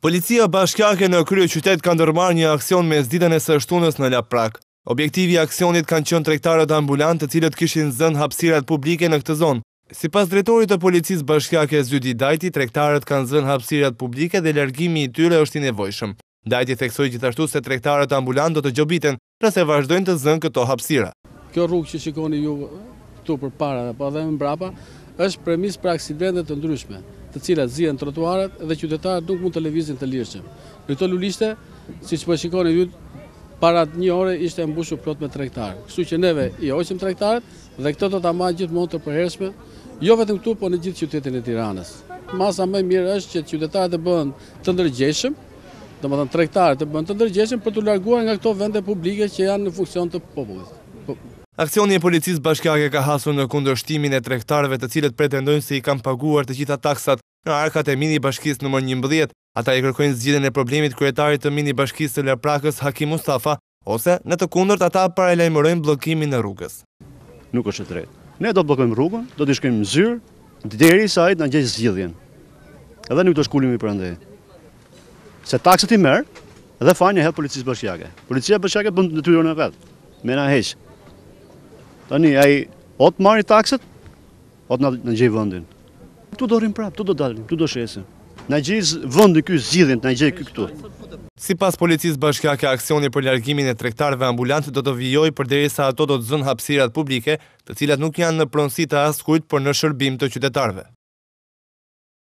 Policia bashkiake në kryeqytet ka ndërmarrë një aksion mes ditën e së shtunës në Laprak. Objektivi i aksionit kanë qenë tregtarët ambulant të cilët kishin zënë hapësirat publike në këtë zonë. Sipas drejtorit të policisë bashkiake Zydi Dajti, tregtarët kanë zënë hapësirat publike dhe largimi i tyre është i nevojshëm. Dajti theksoi gjithashtu se tregtarët ambulant do të gjobiten nëse vazhdojnë të zënë këto hapësira. Kjo rrugë që shikoni ju këtu përpara apo edhe mbrapa është premis për aksidente të ndryshme, të cilat zihen trotuaret dhe qytetarët nuk mund të lëvizin të lirshëm. Në këto lulishte, siç po shikoni ju, para një ore ishte mbushur plot me tregtarë. Kështu që neve i hoqim tregtarët dhe këtë do ta marrë gjithmonë të përhershme, jo vetëm këtu, por në gjithë qytetin e Tiranës. Masa më e mirë është që qytetarët të bëhen të ndërgjegjshëm, domethënë tregtarët të bëhen të ndërgjegjshëm për të larguar nga këto vende publike që janë në funksion të popullit. Aksioni i policisë bashkiake ka hasur në kundërshtimin e tregtarëve të cilët pretendojnë se i kanë paguar të gjitha taksat në arkat e mini bashkisë nr. 11. Ata i kërkojnë zgjidhjen e problemit kryetarit të mini bashkisë së Laprakës Hakim Mustafa, ose në të kundërt ata paralajmërojnë bllokimin e rrugës. Nuk është e drejtë. Ne do të bllokojmë rrugën, do të shkojmë në zyrë derisa ai të na gjejë zgjidhjen. Edhe nuk do shkulemi prandaj. Se taksat i merr dhe fajin e hedh policisë bashkiake. Policia bashkiake bën detyrën e vet. Me na heq. Tani ai o të marrë taksat, o të na gjej vendin. Tu do rrim prapë, tu do dalim, tu do shesim. Na gjej vendi ky zgjidhjen, na gjej këtu. Sipas policisë bashkiake, aksioni për largimin e tregtarëve ambulant do të vijojë përderisa ato do të zënë hapësirat publike, të cilat nuk janë në pronësi të askujt, por në shërbim të qytetarëve.